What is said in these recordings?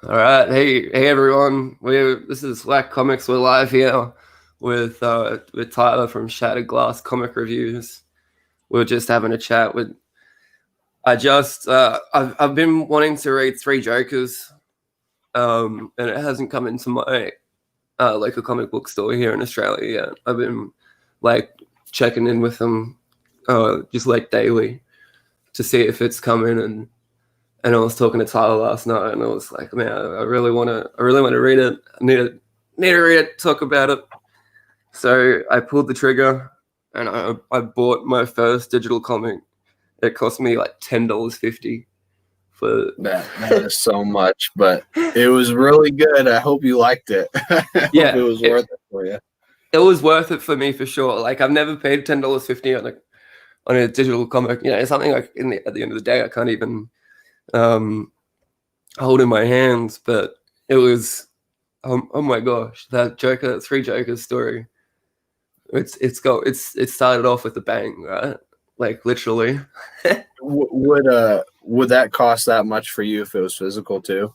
All right, hey everyone. This is Slack Comics. We're live here with Tyler from Shattered Glass Comic Reviews. We're just having a chat with. I've been wanting to read Three Jokers, and it hasn't come into my local comic book store here in Australia yet. I've been like checking in with them, just like daily, to see if it's coming. And I was talking to Tyler last night, and I was like, man, I really want to read it. I need to read it, talk about it. So I pulled the trigger, and I bought my first digital comic. It cost me like $10.50 for that is so much, but it was really good. I hope you liked it. I yeah, hope it was worth it for you. It was worth it for me for sure. Like I've never paid $10.50 on a digital comic. You know, it's something like at the end of the day I can't even hold in my hands. But it was oh my gosh, that Three Jokers story. It started off with a bang, right? Like literally. Would that cost that much for you if it was physical too?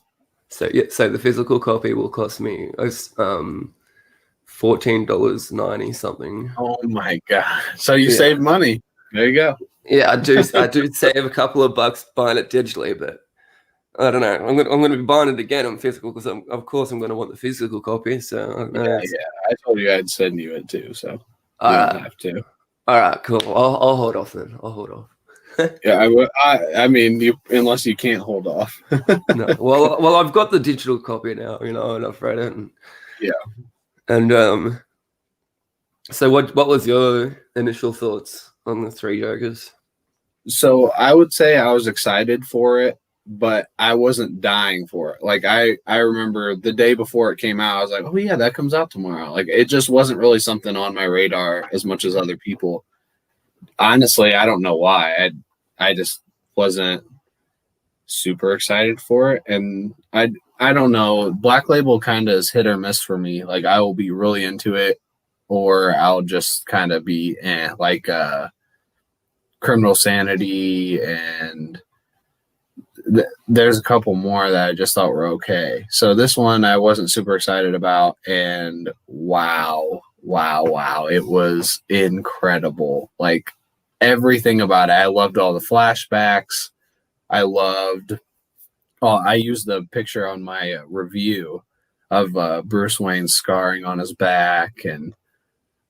So yeah, so the physical copy will cost me $14.90 something. Oh my god! So you saved money. There you go. Yeah, I do save a couple of bucks buying it digitally, but I don't know. I'm gonna be buying it again on physical because of course I'm gonna want the physical copy. So yeah, I told you I'd send you it too, so you don't have to. All right, cool. I'll hold off then. I'll hold off. Yeah, I mean, unless you can't hold off. No, well, I've got the digital copy now, you know, and I've read it. And, yeah. And so what was your initial thoughts on the Three Jokers? So I would say I was excited for it, but I wasn't dying for it. Like I remember the day before it came out, I was like, oh yeah, that comes out tomorrow. Like it just wasn't really something on my radar as much as other people. Honestly, I don't know why. I just wasn't super excited for it. And I don't know. Black Label kind of is hit or miss for me. Like I will be really into it or I'll just kind of be like Criminal Sanity and there's a couple more that I just thought were okay. So this one I wasn't super excited about, and wow, it was incredible. Like everything about it. I loved all the flashbacks. I used the picture on my review of Bruce Wayne's scarring on his back, and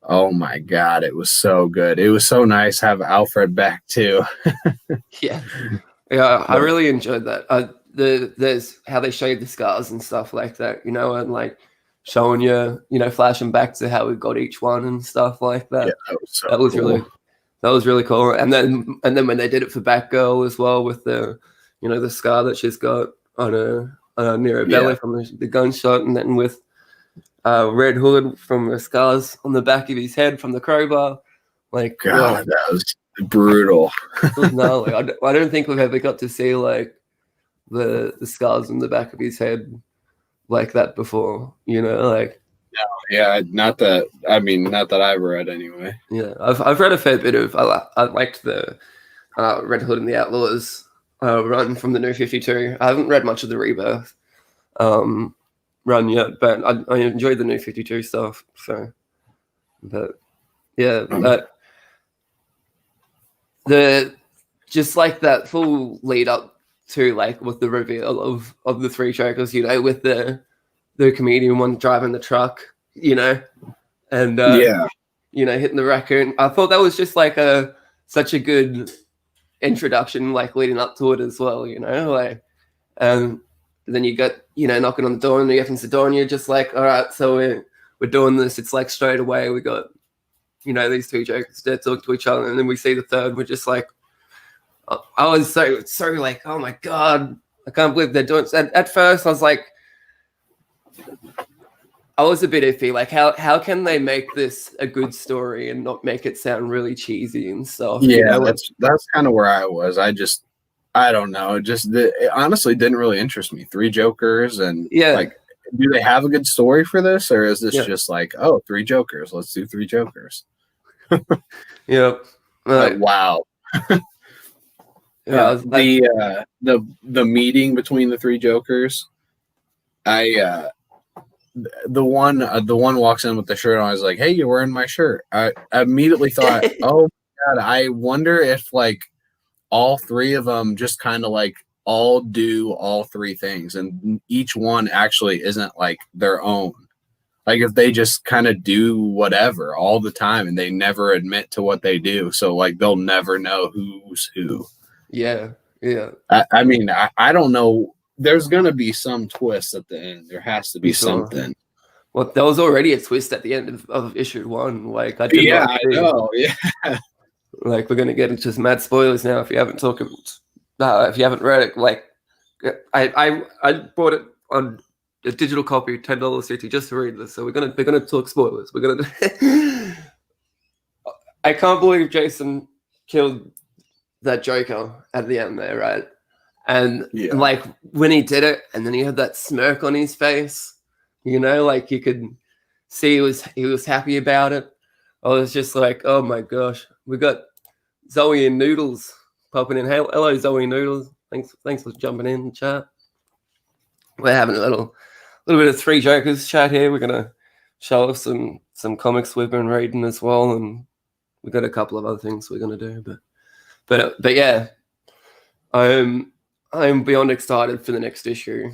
oh my god, it was so good. It was so nice to have Alfred back too. Yeah. Yeah, I really enjoyed that. There's how they showed the scars and stuff like that, you know, and like showing you know, flashing back to how we got each one and stuff like that. Yeah, that was cool. That was really cool. And then when they did it for Batgirl as well, with the, you know, the scar that she's got on her near her belly from the gunshot, and then with Red Hood from the scars on the back of his head from the crowbar. Like, God, that was brutal. No, I don't think we've ever got to see like the scars on the back of his head like that before, you know, like. No, yeah, not that I've read anyway. Yeah, I've read a fair bit of. I liked the Red Hood and the Outlaws run from the New 52. I haven't read much of the Rebirth run yet, but I enjoyed the New 52 stuff. So, but yeah, the just like that full lead up to like with the reveal of the Three Jokers, you know, with the comedian one driving the truck, you know, and you know, hitting the raccoon. I thought that was just like such a good introduction, like leading up to it as well, you know, like then you got, you know, knocking on the door and he opens the door and you're just like, all right, so we're doing this. It's like straight away we got, you know, these two jokers that talk to each other, and then we see the third. We're just like, I was so like, oh my god, I can't believe they're doing. At first, I was like, I was a bit iffy. Like, how can they make this a good story and not make it sound really cheesy and stuff? Yeah, you know? that's kind of where I was. I don't know. It honestly didn't really interest me. Three Jokers and like, do they have a good story for this, or is this just like, oh, three Jokers? Let's do three Jokers. Yep. Wow. Yeah, the meeting between the three Jokers, The one walks in with the shirt on. I was like, "Hey, you're wearing my shirt." I immediately thought, "Oh my God, I wonder if like all three of them just kind of like all do all three things, and each one actually isn't like their own. Like if they just kind of do whatever all the time, and they never admit to what they do, so like they'll never know who's who." Yeah, yeah. I mean, I don't know. There's gonna be some twist at the end. There has to be Sure. something. Well, there was already a twist at the end of issue 1. Like I did Yeah, not I see. know. Yeah. Like we're gonna get into some mad spoilers now. If you haven't read it, like I bought it on a digital copy, $10.50 just to read this. So we're gonna talk spoilers. We're gonna. I can't believe Jason killed that Joker at the end there, right? And Yeah. like when he did it, and then he had that smirk on his face, you know, like you could see he was happy about it. I was just like, oh my gosh, we got Zoe and Noodles popping in. Hello, Zoe Noodles. Thanks for jumping in the chat. We're having a little bit of Three Jokers chat here. We're gonna show off some comics we've been reading as well, and we've got a couple of other things we're gonna do. But yeah, I'm beyond excited for the next issue.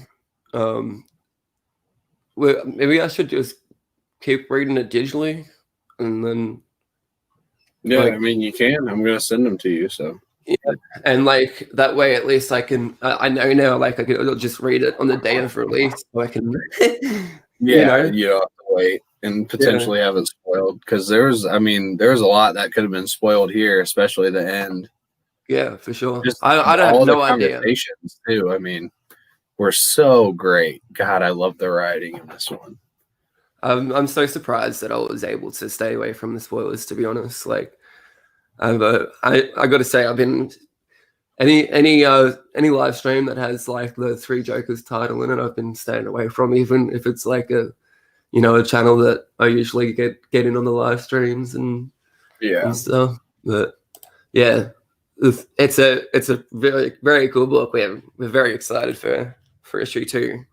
Maybe I should just keep reading it digitally, and then Yeah, I mean, you can. I'm gonna send them to you. So yeah, and like that way, at least I can. I know now, like I could just read it on the day of release, so I can. you don't have to wait and potentially have it spoiled because there's a lot that could have been spoiled here, especially the end. Yeah, for sure. Just I don't have no idea. Conversations too. I mean, were so great. God, I love the writing in this one. I'm so surprised that I was able to stay away from the spoilers. To be honest, like I got to say, I've been any live stream that has like the Three Jokers title in it, I've been staying away from, even if it's like a channel that I usually get in on the live streams and stuff. But yeah, it's a very, very cool book. We're very excited for issue 2.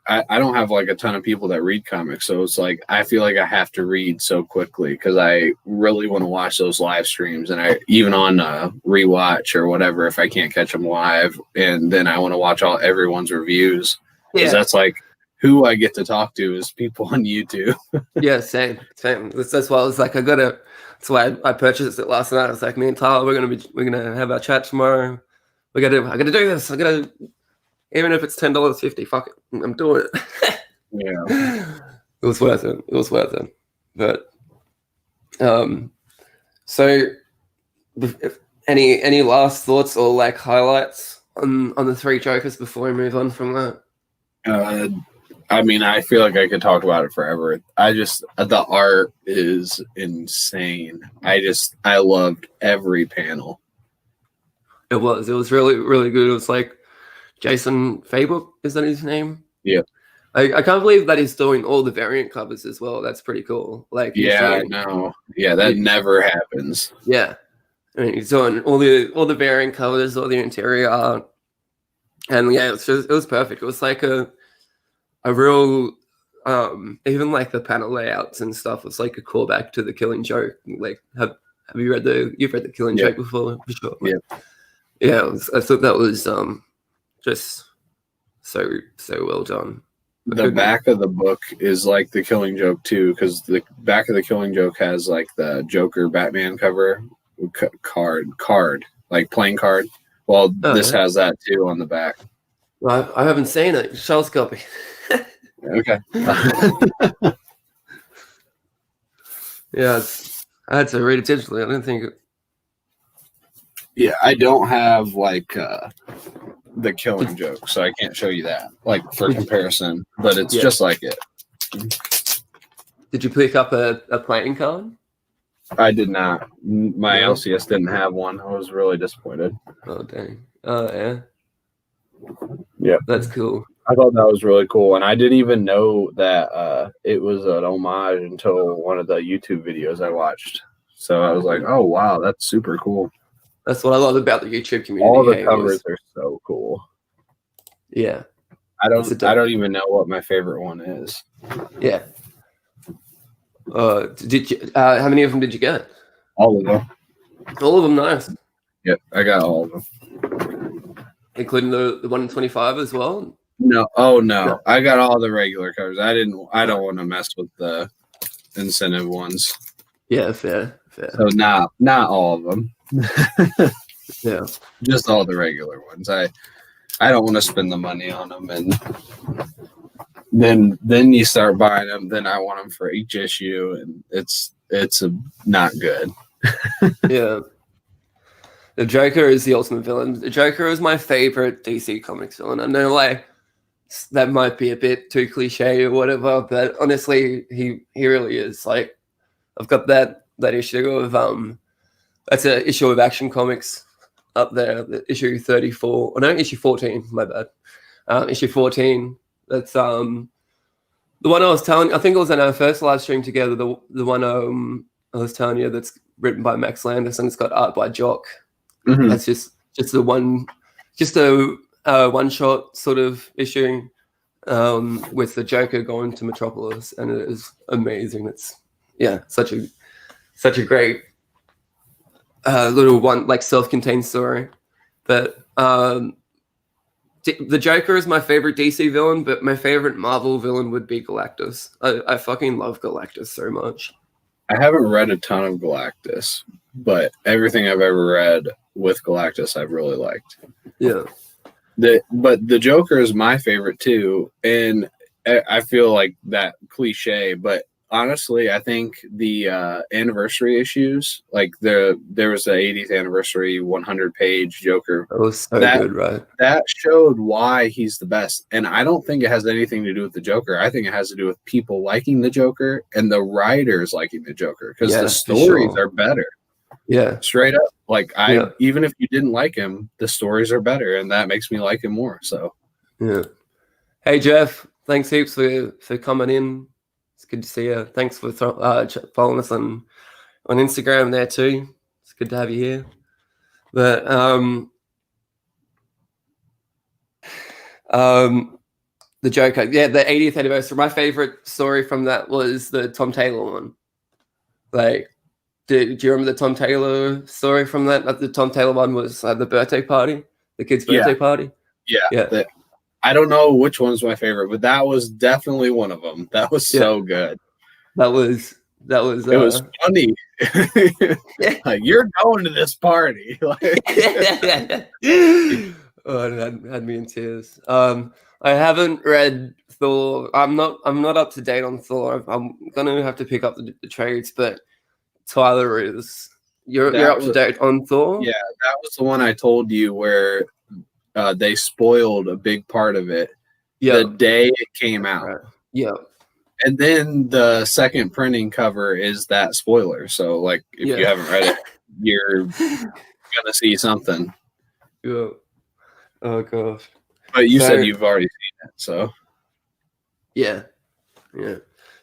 I don't have like a ton of people that read comics, so it's like I feel like I have to read so quickly because I really want to watch those live streams, and I even on rewatch or whatever if I can't catch them live, and then I want to watch everyone's reviews because that's like who I get to talk to is people on YouTube. Yeah, same. That's why I was like, that's why I purchased it last night. I was like, me and Tyler, we're gonna have our chat tomorrow. I gotta do this. Even if it's $10.50, fuck it, I'm doing it. Yeah, it was worth it. But so any last thoughts or like highlights on the Three Jokers before we move on from that? I mean, I feel like I could talk about it forever. The art is insane. I loved every panel. It was really, really good. It was like Jason Fabok, is that his name? Yeah. I can't believe that he's doing all the variant covers as well. That's pretty cool. Like I know. Yeah, that never happens. Yeah. I mean, he's doing all the variant covers, all the interior art. And yeah, it was perfect. It was like a real even like the panel layouts and stuff was like a callback to the Killing Joke. Like have you read you've read the Killing Joke before, for sure? Yeah. I thought that was just so well done. The back of the book is like the Killing Joke too, because the back of the Killing Joke has like the Joker Batman cover card, like playing card. Well, this has that too on the back. Well, I haven't seen it. Show us a copy. Okay. Yeah, I had to read it digitally. I didn't think it. Yeah, I don't have like the Killing Joke, so I can't show you that like for comparison, but it's just like it. Did you pick up a playing card? I did not. My LCS didn't have one. I was really disappointed. Oh dang. Oh yeah. Yeah, that's cool. I thought that was really cool, and I didn't even know that it was an homage until one of the YouTube videos I watched. So I was like, "Oh wow, that's super cool." That's what I love about the YouTube community. All the covers are so cool. Yeah, I It's a don't. I don't even know what my favorite one is. Yeah. Did you? How many of them did you get? All of them. All of them, nice. Yep, I got all of them, including the 1 in 25 as well. No, no, I got all the regular covers. I don't want to mess with the incentive ones. Yeah, fair. So not all of them. Yeah, just all the regular ones. I don't want to spend the money on them, and then you start buying them. Then I want them for each issue, and it's not good. Yeah. The Joker is the ultimate villain. The Joker is my favorite DC Comics villain. I know, like, that might be a bit too cliche or whatever, but honestly, he really is. Like, I've got that issue of that's an issue of Action Comics up there, the issue 34. Oh no, issue 14. My bad. Issue 14. That's the one I was telling. I think it was in our first live stream together. The one I was telling you that's written by Max Landis and it's got art by Jock. Mm-hmm. That's just the one, just a one shot sort of issue with the Joker going to Metropolis, and it is amazing. It's such a great little one, like self-contained story. But the Joker is my favorite DC villain, but my favorite Marvel villain would be Galactus. I fucking love Galactus so much. I haven't read a ton of Galactus, but everything I've ever read with Galactus I've really liked. Yeah. But the Joker is my favorite too, and I feel like that cliche, but honestly, I think the anniversary issues, like there was the 80th anniversary 100-page Joker. That was so good, right? That showed why he's the best, and I don't think it has anything to do with the Joker. I think it has to do with people liking the Joker and the writers liking the Joker, because the stories are better. Yeah, straight up. Like even if you didn't like him, the stories are better, and that makes me like him more. So, yeah. Hey Jeff, thanks heaps for coming in. It's good to see you. Thanks for following us on Instagram there too. It's good to have you here. But the Joker, the 80th anniversary. My favorite story from that was the Tom Taylor one. Like, do you remember the Tom Taylor story from that? The Tom Taylor one was the birthday party, the kid's birthday party. Yeah. I don't know which one's my favorite, but that was definitely one of them. That was so good. That was. It was funny. Like, you're going to this party. Oh, it had me in tears. I haven't read Thor. I'm not up to date on Thor. I'm gonna have to pick up the trades, but Tyler is. You're up to date on Thor? Yeah, that was the one I told you where they spoiled a big part of it the day it came out. Right. Yeah. And then the second printing cover is that spoiler. So, like, if you haven't read it, you're gonna see something. Yeah. Oh gosh. But you said you've already seen it, so. Yeah.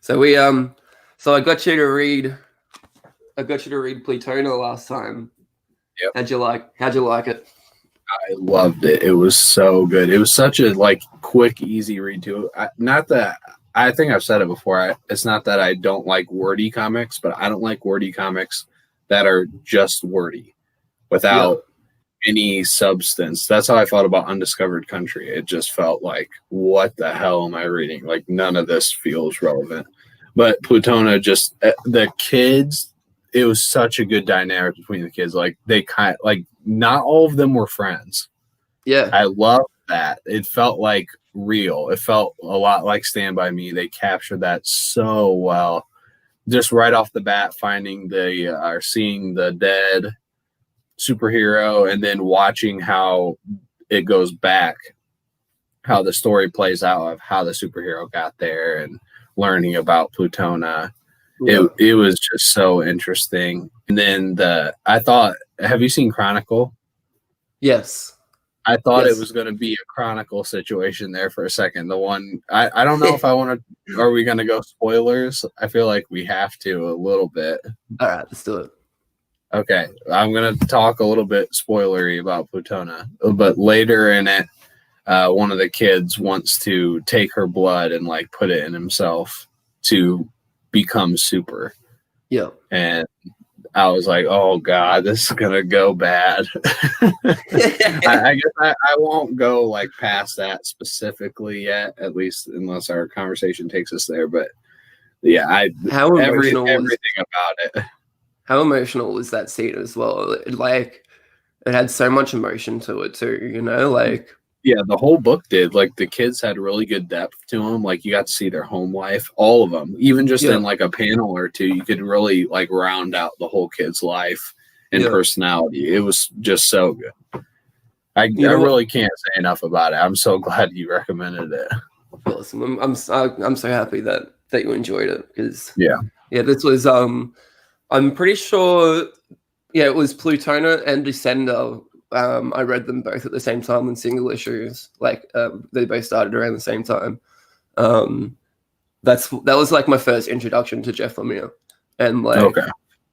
So we so I got you to read Plutona last time. Yep. How'd you like it? I loved it. It was so good. It was such a quick, easy read too. I think I've said it before. It's not that I don't like wordy comics, but I don't like wordy comics that are just wordy without any substance. That's how I felt about Undiscovered Country. It just felt like, what the hell am I reading? Like, none of this feels relevant. But Plutona, just the kids, it was such a good dynamic between the kids. Like, they not all of them were friends. Yeah. I love that. It felt like real. It felt a lot like Stand By Me. They captured that so well. Just right off the bat, seeing the dead superhero and then watching how it goes back, how the story plays out of how the superhero got there and learning about Plutona. It was just so interesting. And then have you seen Chronicle? Yes. I thought it was going to be a Chronicle situation there for a second. The one, I don't know if I want to, are we going to go spoilers? I feel like we have to a little bit. All right, let's do it. Okay. I'm going to talk a little bit spoilery about Plutona, but later in it, one of the kids wants to take her blood and like put it in himself to become super. Yeah. And I was like, oh God, this is gonna go bad. I guess I won't go like past that specifically yet, at least unless our conversation takes us there. But yeah, everything about it. How emotional was that scene as well? Like, it had so much emotion to it too, you know, like. Yeah, the whole book did. Like the kids had really good depth to them. Like you got to see their home life, all of them. Even just in like a panel or two, you could really like round out the whole kid's life and personality. It was just so good. I really can't say enough about it. I'm so glad you recommended it. Awesome. I'm so happy that you enjoyed it because this was I'm pretty sure it was Plutona and Descender. I read them both at the same time in single issues. Like they both started around the same time. That was like my first introduction to Jeff Lemire, and like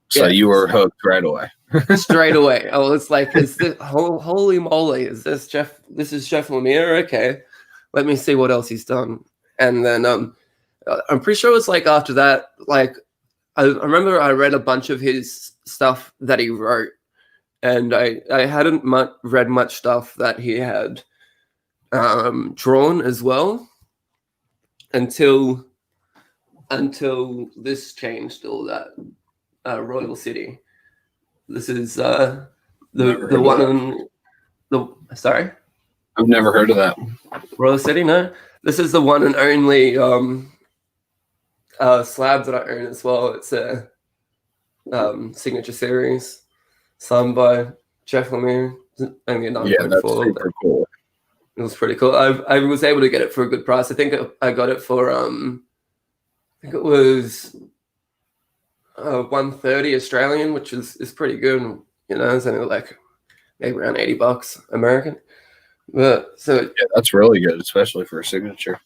so you were hooked right away. Straight away, I was like, "Is this holy moly? Is this Jeff? This is Jeff Lemire? Okay, let me see what else he's done." And then I'm pretty sure it was like after that, like I remember I read a bunch of his stuff that he wrote. And I hadn't read much stuff that he had drawn as well until this changed all that. Royal City. This is the one in the sorry. I've never heard of that. Royal City, no. This is the one and only slab that I own as well. It's a signature series. Signed by Jeff Lemire, only a 9.4. Yeah, that's super cool. It was pretty cool. I was able to get it for a good price. I think I got it for I think it was 130 Australian, which is pretty good. You know, it's only like maybe around $80 American. But so that's really good, especially for a signature.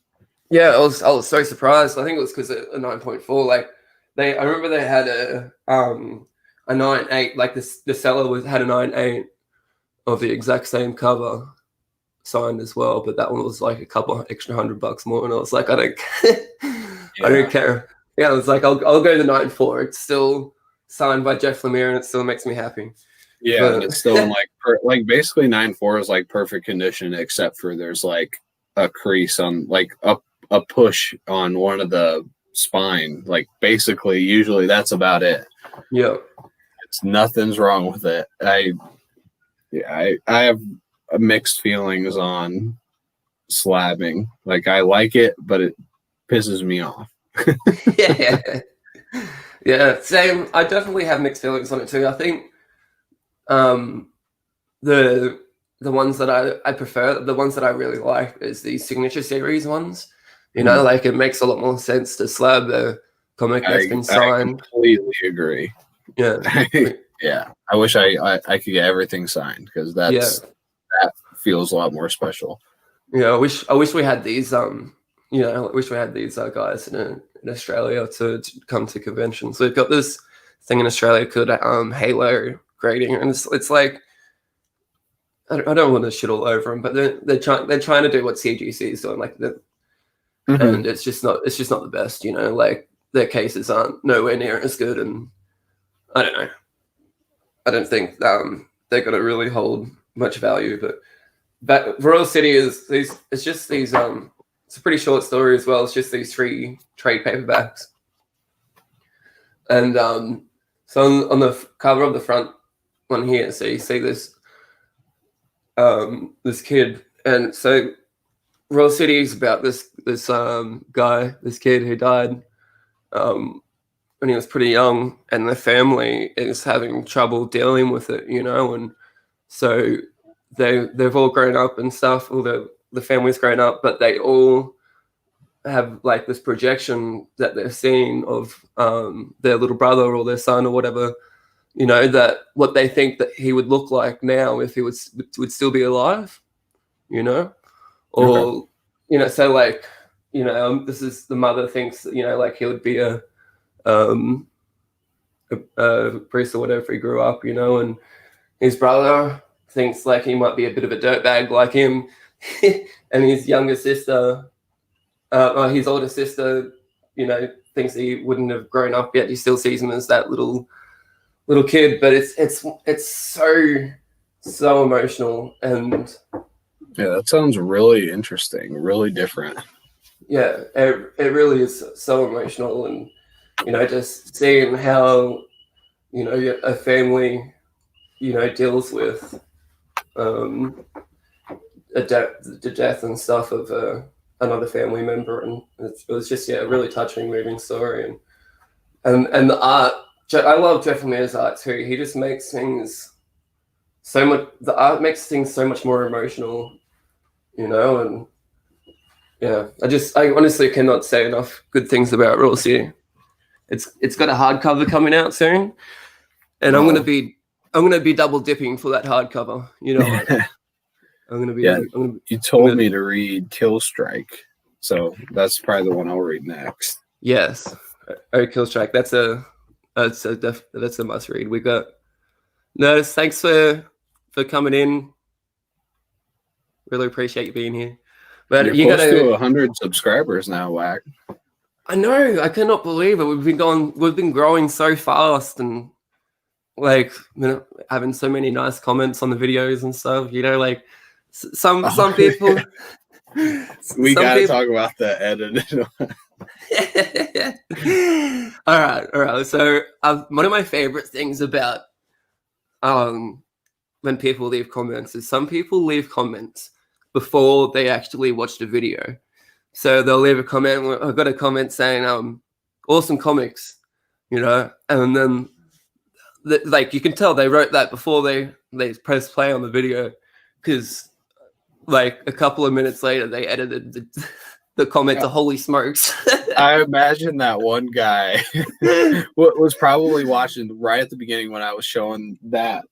Yeah, I was so surprised. I think it was because of a 9.4. Like I remember they had a 9.8, like the seller had a 9.8 of the exact same cover signed as well, but that one was like a couple extra $100 more, and I was like, I don't care. Yeah, I was like, I'll go the 9.4. It's still signed by Jeff Lemire, and it still makes me happy. Yeah, and it's still in like basically 9.4 is like perfect condition, except for there's like a crease on like a push on one of the spine. Like basically, usually that's about it. Yeah. Nothing's wrong with it. I have mixed feelings on slabbing. Like I like it, but it pisses me off. Yeah, same. I definitely have mixed feelings on it too. I think the ones that I prefer, the ones that I really like is the signature series ones. You know, like it makes a lot more sense to slab a comic that's been signed. I completely agree. Yeah. Yeah. I wish I could get everything signed because that feels a lot more special. Yeah, I wish we had these I wish we had these guys in Australia to come to conventions. So we've got this thing in Australia called Halo grading, and it's like I don't want to shit all over them, but they're trying to do what CGC is doing, like and it's just not the best, you know. Like their cases aren't nowhere near as good, and I don't know. I don't think they're going to really hold much value. But Royal City it's just these it's a pretty short story as well. It's just these 3 trade paperbacks, and so on the cover of the front one here, so you see this this kid, and so Royal City is about this guy, this kid who died when he was pretty young, and the family is having trouble dealing with it, you know, and so they've all grown up and stuff. All the family's grown up, but they all have like this projection that they're seeing of their little brother or their son or whatever, you know, that what they think that he would look like now if he would still be alive, you know, or you know, so like, you know, this is the mother thinks, you know, like he would be a priest or whatever if he grew up, you know, and his brother thinks like he might be a bit of a dirtbag like him. and his younger sister, his older sister, you know, thinks he wouldn't have grown up yet. He still sees him as that little kid, but it's so emotional, and Yeah, that sounds really interesting, really different. yeah, it really is so emotional, and you know, just seeing how, you know, a family, you know, deals with the death and stuff of another family member, and it was just a really touching, moving story, and the art. I love Jeff Lemire's art too. He just makes things so much. The art makes things so much more emotional, you know, and yeah, I honestly cannot say enough good things about Raw City. It's got a hardcover coming out soon, and I'm gonna be double dipping for that hardcover. You know, I'm gonna be. Yeah, you told me to read Kill Strike, so that's probably the one I'll read next. Yes, Kill Strike. That's a must read. We got Nerdist. Thanks for coming in. Really appreciate you being here. But You're you close gotta to 100 subscribers now, Wack. I know. I cannot believe it. We've been growing so fast, and like, you know, having so many nice comments on the videos and stuff. You know, like some people. We gotta talk about the edited. All right. So one of my favorite things about when people leave comments is some people leave comments before they actually watch the video. So they'll leave a comment. I've got a comment saying awesome comics, you know, and then like you can tell they wrote that before they press play on the video, because like a couple of minutes later they edited the comment to holy smokes. I imagine that one guy was probably watching right at the beginning when I was showing that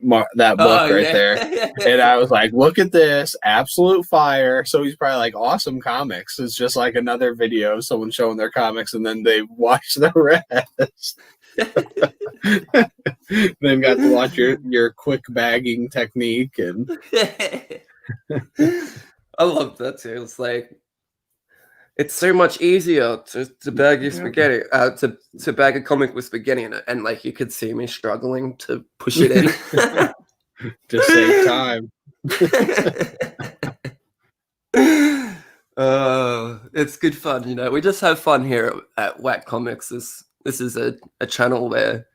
book there, and I was like, look at this, absolute fire. So he's probably like, awesome comics. It's just like another video of someone showing their comics, and then they watch the rest. They've got to watch your quick bagging technique, and I love that too. It's like, it's so much easier to bag your spaghetti, to bag a comic with spaghetti in it, and like you could see me struggling to push it in. Just save time. It's good fun, you know. We just have fun here at Wack Comics. This is a channel where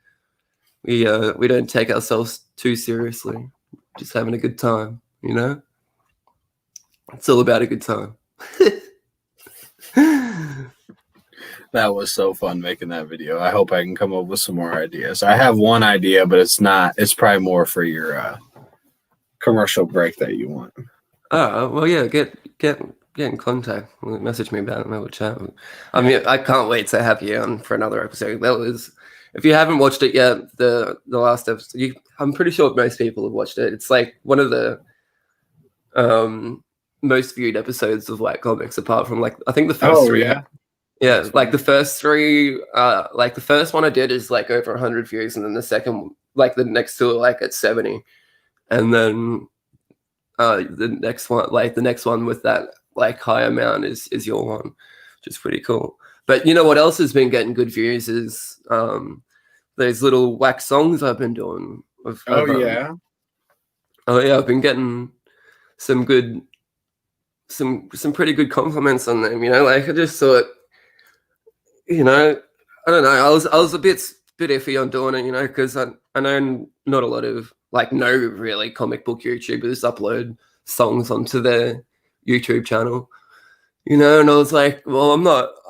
we don't take ourselves too seriously. Just having a good time, you know. It's all about a good time. That was so fun making that video. I hope I can come up with some more ideas. I have one idea, but it's probably more for your commercial break that you want. Oh, well, yeah, get in contact. Message me about it, we'll chat. I mean, I can't wait to have you on for another episode. That was, if you haven't watched it yet, the last episode, I'm pretty sure most people have watched it. It's like one of the most viewed episodes of Wack Comics, apart from like I think the first three. Yeah, like the first three, like the first one I did is like over 100 views, and then the second, like the next two are like at 70, and then the next one with that like high amount is your one, which is pretty cool. But you know what else has been getting good views is those little Wack songs I've been doing. I've been getting some pretty good compliments on them. You know, like I just thought, you know, I don't know. I was a bit iffy on doing it, you know, because I know not a lot of no really comic book YouTubers upload songs onto their YouTube channel, you know, and I was like, well,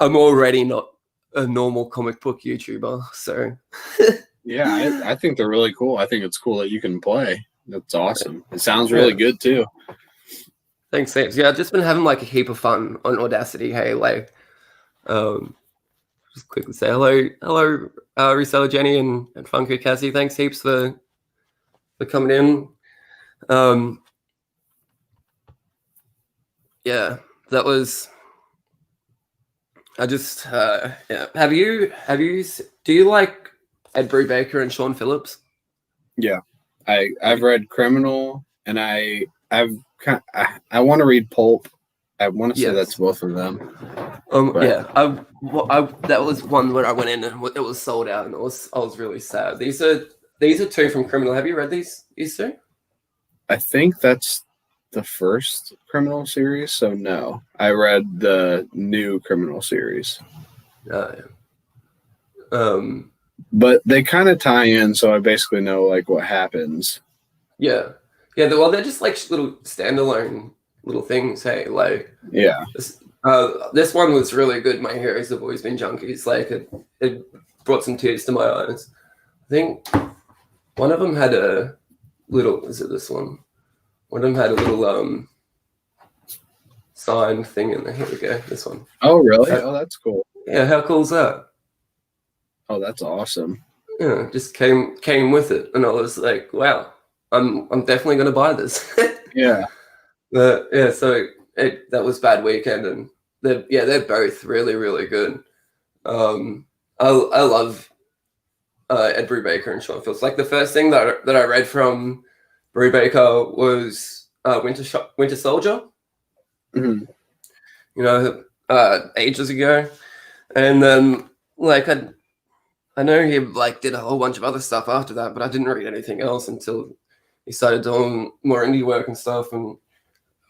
I'm already not a normal comic book YouTuber, so. Yeah, I think they're really cool. I think it's cool that you can play. That's awesome. It sounds really good too. Thanks, James. Yeah, I've just been having like a heap of fun on Audacity. Hey, like, just quickly say hello, Reseller Jenny and Funko Cassie. Thanks heaps for coming in. Yeah, that was. I just yeah. Have you? Do you like Ed Brubaker and Sean Phillips? Yeah, I've read Criminal, and I've I want to read Pulp. I want to say Yes. that's both of them. But- Yeah, that was one where I went in and it was sold out, and I was really sad. These are two from Criminal. Have you read these two? I think that's the first Criminal series, so no. I read the new Criminal series. Yeah. But they kind of tie in, so I basically know like what happens. Yeah. Well, they're just like little standalone little things. Hey, like Yeah. this one was really good. My Heroes Have Always Been Junkies. Like it brought some tears to my eyes. I think one of them had a little. Is it this one? One of them had a little sign thing in there. Here we go. This one. Oh, really? Oh, that's cool. Yeah, how cool is that? Oh, that's awesome. Yeah, just came with it, and I was like, wow, I'm definitely gonna buy this. Yeah. But yeah, so that was Bad Weekend, and they're both really, really good. I love Ed Brubaker and Sean Phillips. Like the first thing that I read from Brubaker was Winter Soldier. Mm-hmm. You know, ages ago, and then like I know he like did a whole bunch of other stuff after that, but I didn't read anything else until he started doing more indie work and stuff. And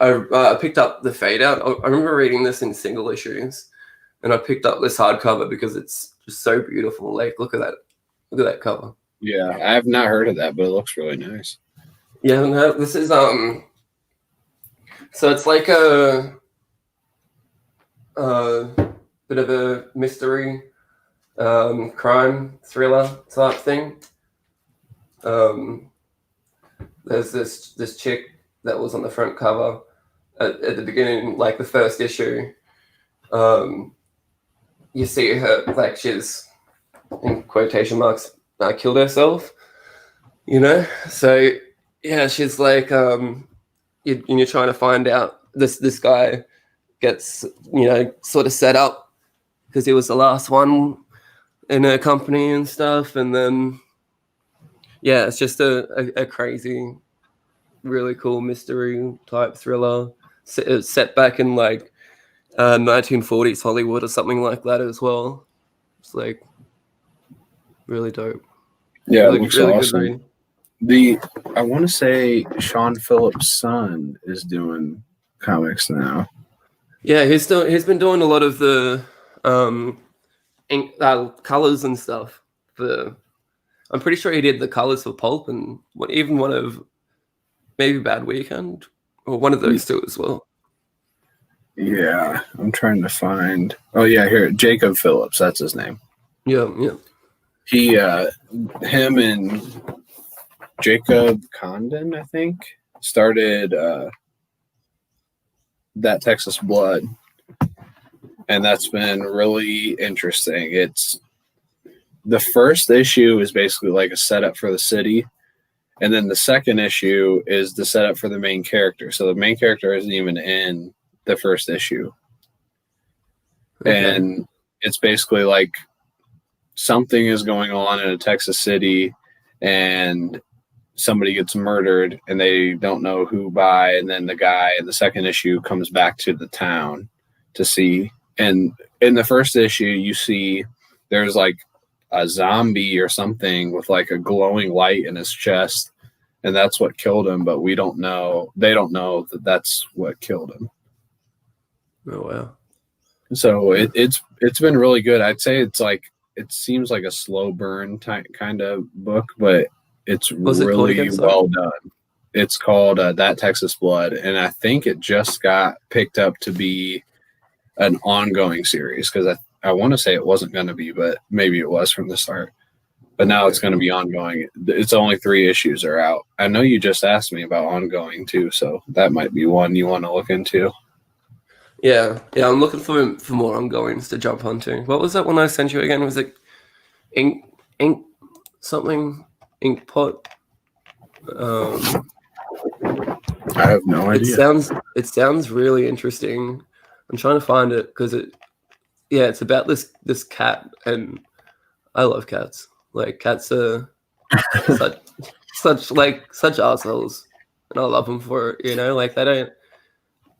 I picked up the Fade Out. I remember reading this in single issues, and I picked up this hardcover because it's just so beautiful. Like, look at that cover. Yeah, I have not heard of that, but it looks really nice. Yeah, no, this is so it's like a bit of a mystery, crime thriller type thing. There's this chick that was on the front cover at the beginning, like the first issue. You see her, like, she's in quotation marks killed herself, you know. So yeah, she's like you're trying to find out. This guy gets, you know, sort of set up because he was the last one in her company and stuff, and then yeah, it's just a crazy, really cool mystery type thriller set back in like 1940s Hollywood or something like that as well. It's like really dope. Yeah, really, it looks really awesome. I want to say Sean Phillips' son is doing comics now. Yeah, he's been doing a lot of the colors and stuff. I'm pretty sure he did the colors for Pulp and even one of maybe Bad Weekend or one of those two as well. Yeah, I'm trying to find. Oh yeah, here, Jacob Phillips. That's his name. Yeah. He, him and Jacob Condon, I think, started That Texas Blood, and that's been really interesting. It's the first issue is basically like a setup for the city, and then the second issue is the setup for the main character. So the main character isn't even in the first issue. Okay. And it's basically like something is going on in a Texas city and somebody gets murdered and they don't know who by, and then the guy in the second issue comes back to the town to see. And in the first issue, you see there's like a zombie or something with like a glowing light in his chest, and that's what killed him, but we don't know. They don't know that that's what killed him. Oh wow. So it's been really good. I'd say it's like, it seems like a slow burn kind of book, but it's really well done. It's called That Texas Blood, and I think it just got picked up to be an ongoing series because I want to say it wasn't going to be, but maybe it was from the start. But now it's going to be ongoing. It's only 3 issues are out. I know you just asked me about ongoing too, so that might be one you want to look into. Yeah, I'm looking for more ongoings to jump onto. What was that one I sent you again? Was it Ink something? Inkpot? I have no idea. It sounds really interesting. I'm trying to find it because it's about this cat, and I love cats. Like, cats are such assholes. and I love them for it. You know, like they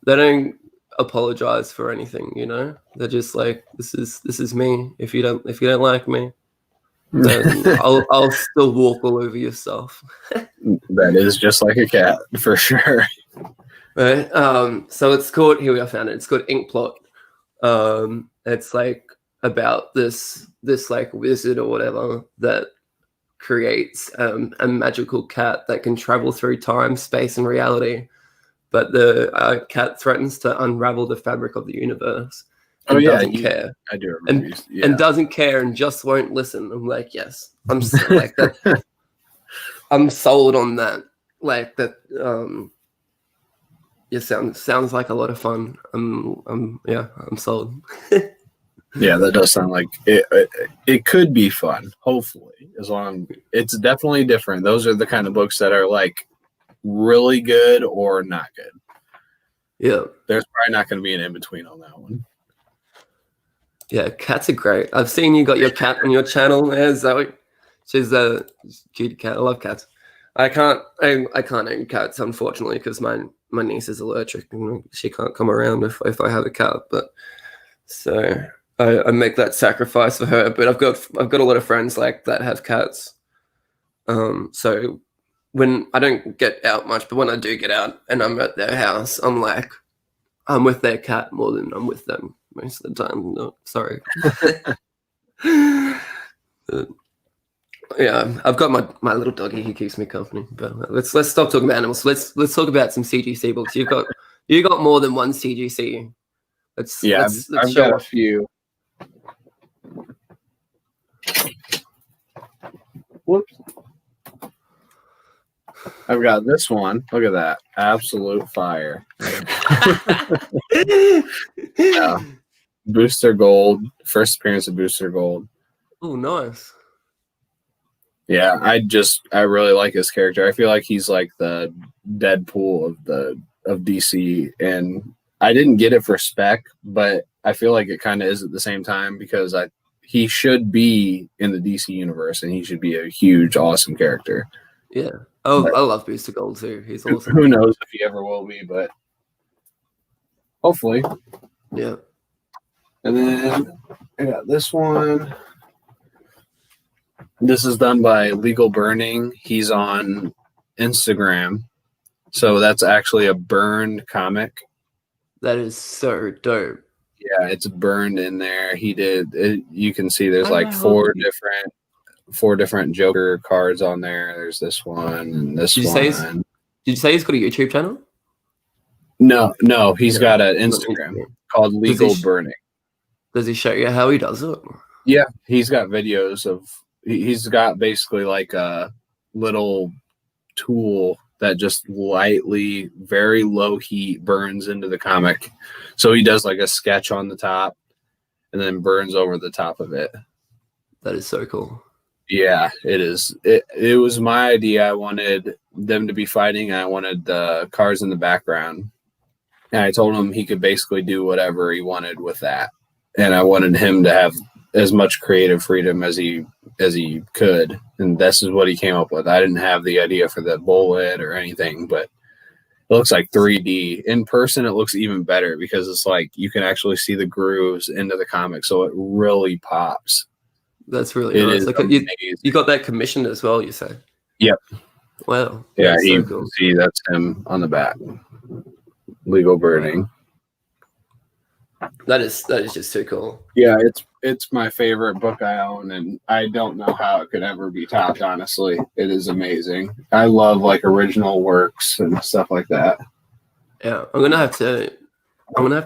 don't apologize for anything. You know, they're just like, this is me. If you don't like me, then I'll still walk all over yourself. That is just like a cat for sure. Right. So it's called, here we are found it. It's called Inkplot. It's like about this like wizard or whatever that creates a magical cat that can travel through time, space, and reality. But the cat threatens to unravel the fabric of the universe. And doesn't care. I do remember. And doesn't care and just won't listen. I'm like, yes, I'm like that. I'm sold on that. Like that. Yeah, sounds like a lot of fun. I'm sold. Yeah, that does sound like it. It could be fun. Hopefully, as long it's definitely different. Those are the kind of books that are like really good or not good. Yeah, there's probably not going to be an in between on that one. Yeah, cats are great. I've seen you got your cat on your channel there, Zoe. She's a cute cat. I love cats. I can't own cats, unfortunately, because my niece is allergic and she can't come around if I have a cat. But so I make that sacrifice for her. But I've got a lot of friends like that have cats. So when I don't get out much, but when I do get out and I'm at their house, I'm like, I'm with their cat more than I'm with them most of the time. No, sorry. Yeah, I've got my little doggy. He keeps me company. But let's stop talking about animals. Let's talk about some CGC books. You got more than one CGC. Let's I've got a few. Whoops. I've got this one. Look at that. Absolute fire. Yeah. Booster Gold. First appearance of Booster Gold. Oh, nice. Yeah, I really like his character. I feel like he's like the Deadpool of DC, and I didn't get it for spec, but I feel like it kind of is at the same time because he should be in the DC universe and he should be a huge, awesome character. Yeah. Oh, but I love Booster Gold too. He's awesome. Who knows if he ever will be, but hopefully. Yeah. And then I got this one. This is done by Legal Burning. He's on Instagram. So that's actually a burned comic. That is so dope. Yeah, it's burned in there. He did it, you can see there's like four different Joker cards on there. There's this one and this one. Did you say he's got a YouTube channel? No, he's got an Instagram called Legal Burning. Does he show you how he does it? Yeah, he's got videos of. He's got basically like a little tool that just lightly, very low heat burns into the comic. So he does like a sketch on the top and then burns over the top of it. That is so cool. Yeah, it is. It was my idea. I wanted them to be fighting. I wanted the cars in the background. And I told him he could basically do whatever he wanted with that. And I wanted him to have as much creative freedom as he could, and this is what he came up with. I didn't have the idea for the bullet or anything, but it looks like 3D. In person, it looks even better because it's like you can actually see the grooves into the comic, so it really pops. That's really nice. Like you got that commissioned as well, you say? Yep. Wow. Yeah, you can see that's him on the back. Legal Burning. That is just too cool. Yeah, it's my favorite book I own, and I don't know how it could ever be topped, honestly. It is amazing. I love like original works and stuff like that. Yeah, I'm gonna have to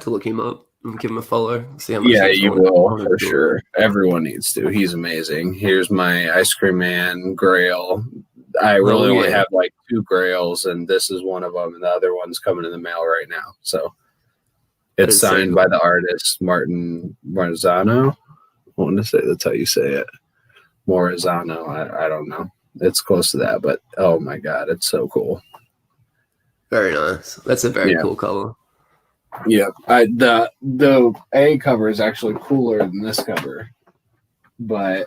look him up and give him a follow. See how much. Yeah, you will for sure. Everyone needs to. He's amazing. Here's my Ice Cream Man Grail. I really only have like 2 Grails, and this is one of them, and the other one's coming in the mail right now. So. It's signed by the artist Martin Marzano. I want to say that's how you say it. Morazano. I don't know. It's close to that, but oh my god, it's so cool. Very nice. That's a very cool cover. Yeah, the A cover is actually cooler than this cover, but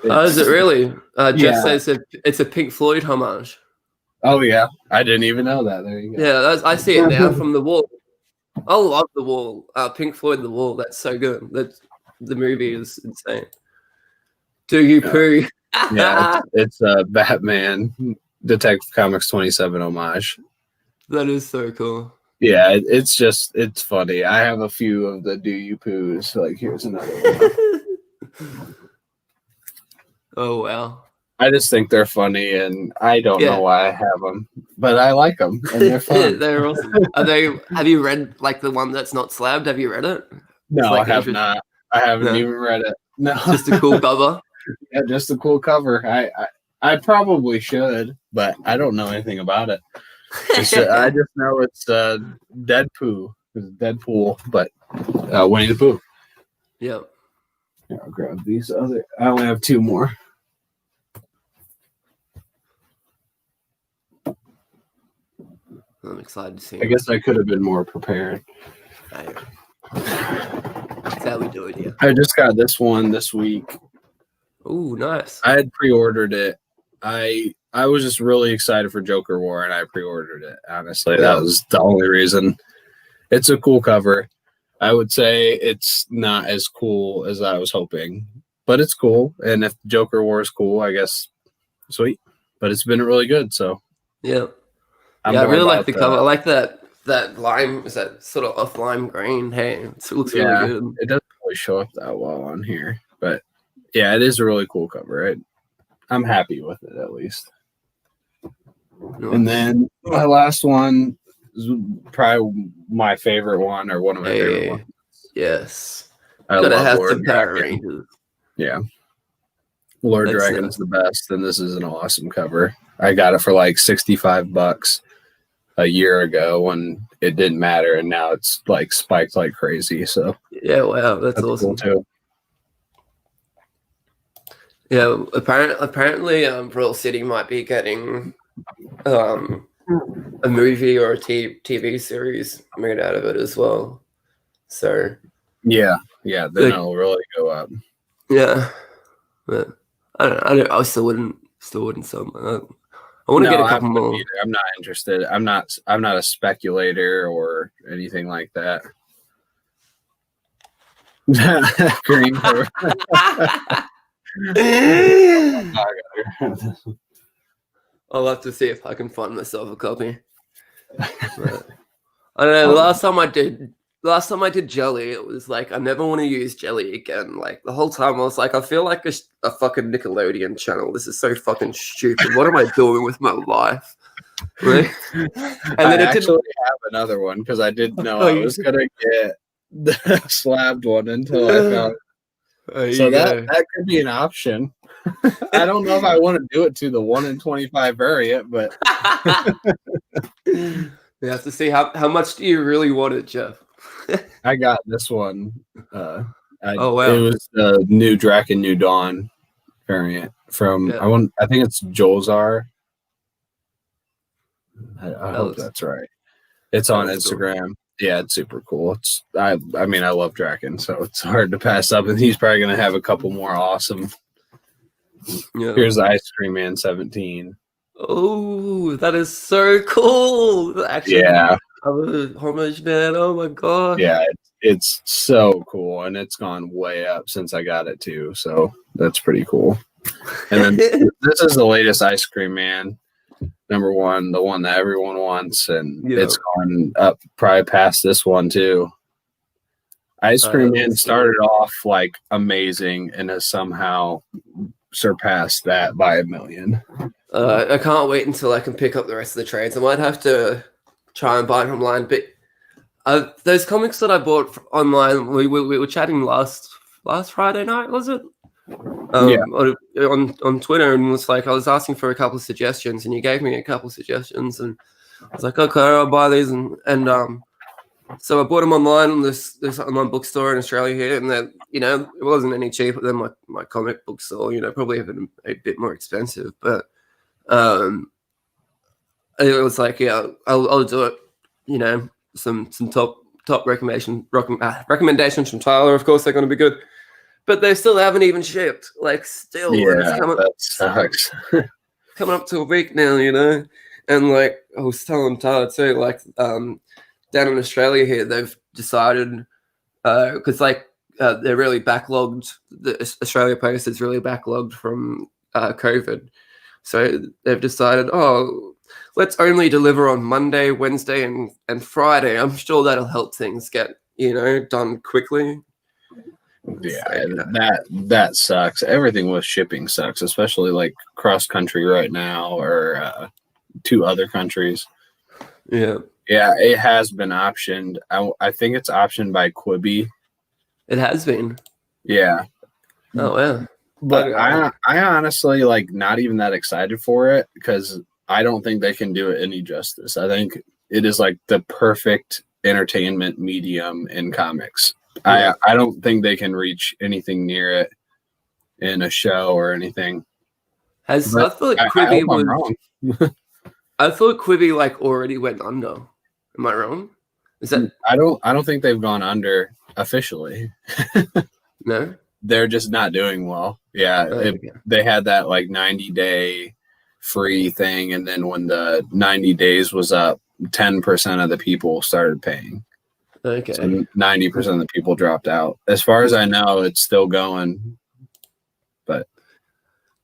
is it really? Jeff says it's a Pink Floyd homage. Oh yeah, I didn't even know that. There you go. Yeah, I see it now from The Wall. I love The Wall. Pink Floyd, The Wall. That's so good. The movie is insane. Do you poo? Yeah, it's a Batman Detective Comics 27 homage. That is so cool. Yeah, it's funny. I have a few of the Do You Poos. Like, here's another one. Oh wow. I just think they're funny, and I don't Yeah. know why I have them, but I like them, and they're fun. They're awesome. Have you read like the one that's not slabbed? Have you read it? No, like I have not. I haven't even read it. No, just a cool cover. Yeah, just a cool cover. I probably should, but I don't know anything about it. I just know it's Deadpool. It's Deadpool, but Winnie the Pooh. Yep. Yeah, I'll grab these other. I only have two more. I'm excited to see. I guess I could have been more prepared. That's how we do it here. I just got this one this week. Oh, nice. I had pre-ordered it. I was just really excited for Joker War, and I pre-ordered it. Honestly, that was the only reason. It's a cool cover. I would say it's not as cool as I was hoping, but it's cool. And if Joker War is cool, I guess sweet. But it's been really good. So yeah, I really like the cover. I like that lime. Is that sort of off lime green? Hey, it looks really good. It doesn't really show up that well on here, but yeah, it is a really cool cover. I'm happy with it at least. And then my last one is probably my favorite one, or one of my favorite ones. Yes, I love have Lord some Power Dragon. Rangers. Yeah, Lord Dragon's the best, and this is an awesome cover. I got it for like $65 a year ago when it didn't matter, and now it's like spiked like crazy. So yeah, wow, that's awesome cool too. Yeah, apparently, Royal City might be getting a movie or a TV series made out of it as well. So yeah, then it'll really go up. Yeah, but I still wouldn't sell my. I want to get a couple more. Either. I'm not interested. I'm not a speculator or anything like that. Green cover. I'll have to see if I can find myself a copy. But, I don't know. Last time I did jelly, it was like I never want to use jelly again. Like the whole time, I was like, I feel like a fucking Nickelodeon channel. This is so fucking stupid. What am I doing with my life? Right? And then I actually have another one because I didn't know I was gonna get the slabbed one until I found. So that could be an option. I don't know if I want to do it to the 1 in 25 variant, but you have to see how much do you really want it, Jeff? I got this one. Wow! It was the new Draken New Dawn variant from I think it's Jolzar. I hope that's right. It's on Instagram. Cool. Yeah, it's super cool. I mean, I love Draken, so it's hard to pass up. And he's probably going to have a couple more awesome. Yeah. Here's the Ice Cream Man 17. Oh, that is so cool! Actually, yeah, homage, man. Oh my god. Yeah, it's so cool, and it's gone way up since I got it too. So that's pretty cool. And then this is the latest Ice Cream Man. Number one, the one that everyone wants, and it's gone up probably past this one too. Ice Cream Man started off like amazing and has somehow surpassed that by 1 million. I can't wait until I can pick up the rest of the trades. I might have to try and buy it online, but those comics that I bought online, we were chatting last Friday night, was it? On Twitter, and was like I was asking for a couple of suggestions, and you gave me a couple of suggestions, and I was like, okay, I'll buy these, and so I bought them online on this online bookstore in Australia here, and that it wasn't any cheaper than my comic book store, probably even a bit more expensive, but it was like I'll do it, some top recommendations from Tyler, of course they're going to be good. But they still haven't even shipped. Like, still. Yeah, that sucks. Coming up to a week now, And like I was telling Tyler too, like down in Australia here, they've decided because they're really backlogged. The Australia Post is really backlogged from COVID, so they've decided, oh, let's only deliver on Monday, Wednesday, and Friday. I'm sure that'll help things get done quickly. Yeah, that sucks. Everything with shipping sucks, especially like cross country right now or to other countries. Yeah, it has been optioned. I think it's optioned by Quibi. It has been. Yeah. Oh yeah. But I honestly like not even that excited for it because I don't think they can do it any justice. I think it is like the perfect entertainment medium in comics. Yeah. I don't think they can reach anything near it in a show or anything. I thought Quibi was. I thought Quibi like already went under. Am I wrong? Is that? I don't think they've gone under officially. No. They're just not doing well. Yeah, they had that like 90-day free thing, and then when the 90 days was up, 10% of the people started paying. Okay. So 90% of the people dropped out. As far as I know, it's still going. But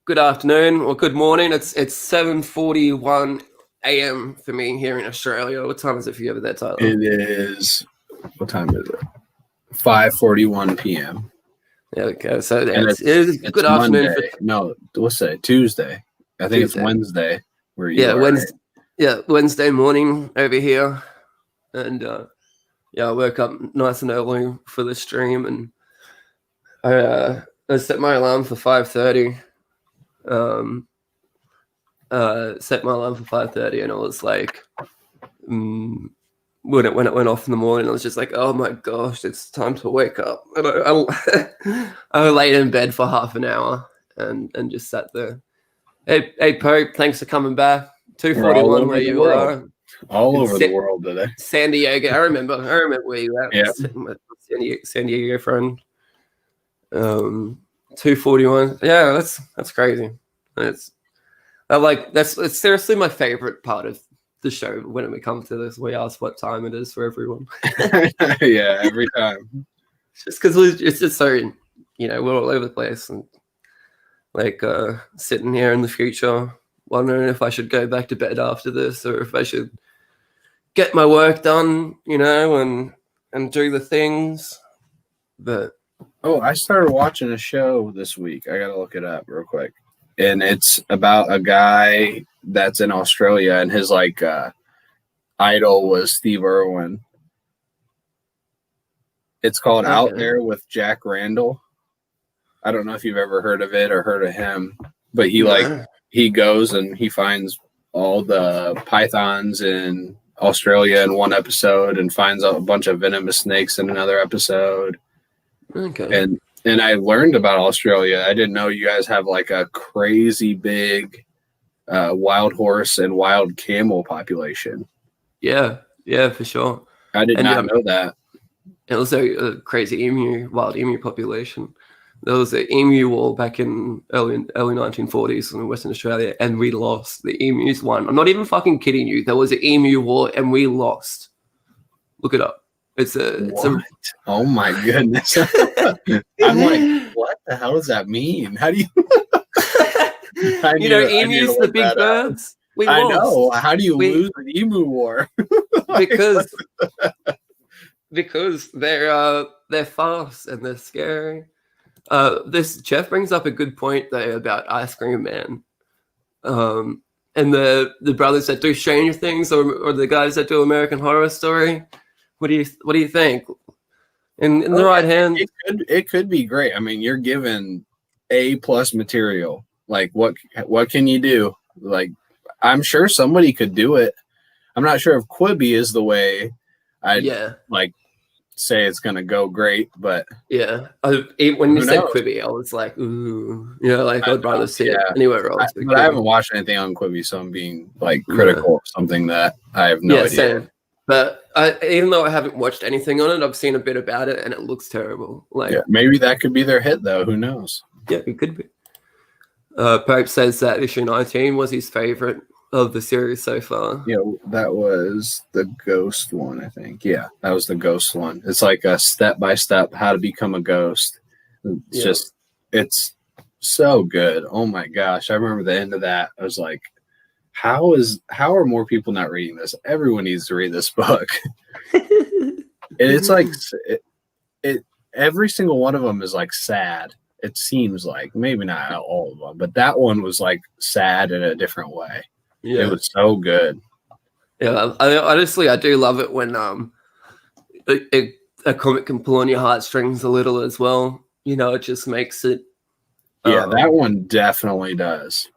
good afternoon or good morning. It's 7:41 a.m. for me here in Australia. What time is it for you over there, Tyler? It is. What time is it? 5:41 p.m. Yeah, okay. So it's good afternoon. No, what's that? Tuesday. I think Tuesday. It's Wednesday. Where you are, Wednesday. Right? Yeah, Wednesday morning over here, and I woke up nice and early for the stream, and I set my alarm for 5:30. Set my alarm for 5:30, and it was like. When it went off in the morning, I was just like, "Oh my gosh, it's time to wake up!" And I laid in bed for half an hour and just sat there. Hey, Pope, thanks for coming back. 2:41, where you are. All over the world today. San Diego. I remember where you were. Yeah. San Diego friend. 2:41. Yeah, that's crazy. It's seriously my favorite part of the show when we come to this. We ask what time it is for everyone. Yeah, every time. Just because it's just so we're all over the place and like sitting here in the future wondering if I should go back to bed after this or if I should get my work done, and do the things. But I started watching a show this week. I gotta look it up real quick. And it's about a guy that's in Australia, and his idol was Steve Irwin. It's called Out There with Jack Randall. I don't know if you've ever heard of it or heard of him, but he goes and he finds all the pythons in Australia in one episode and finds a bunch of venomous snakes in another episode. Okay. And I learned about Australia. I didn't know you guys have like a crazy big wild horse and wild camel population. Yeah, for sure. I did not know that. And also a crazy wild emu population. There was an emu war back in early 1940s in Western Australia, and we lost. The emus won. I'm not even fucking kidding you. There was an emu war, and we lost. Look it up. It's oh my goodness. I'm like, what the hell does that mean? How do you emus, the big birds. I know. How do you lose an emu war? because they're fast and they're scary. This Jeff brings up a good point though about Ice Cream Man. And the brothers that do Stranger Things or the guys that do American Horror Story. What do you think? In the right hand, it could be great. I mean, you're given A+ material. Like, what can you do? Like, I'm sure somebody could do it. I'm not sure if Quibi is the way. Say it's gonna go great, but yeah. When you said Quibi, I was like, ooh, I'd rather see it anywhere else. But I haven't watched anything on Quibi, so I'm being like critical of something that I have no idea. Same. But even though I haven't watched anything on it, I've seen a bit about it, and it looks terrible. Maybe that could be their hit, though. Who knows? Yeah, it could be. Pope says that issue 19 was his favorite of the series so far. Yeah, that was the ghost one, I think. Yeah, that was the ghost one. It's like a step-by-step how to become a ghost. It's so good. Oh my gosh. I remember the end of that. I was like, how are more people not reading this? Everyone needs to read this book. And it's like it every single one of them is like sad. It seems like, maybe not all of them, but that one was like sad in a different way. Yeah. It was so good. Yeah, honestly, I do love it when a comic can pull on your heartstrings a little as well. You know, it just makes it. Yeah, that one definitely does.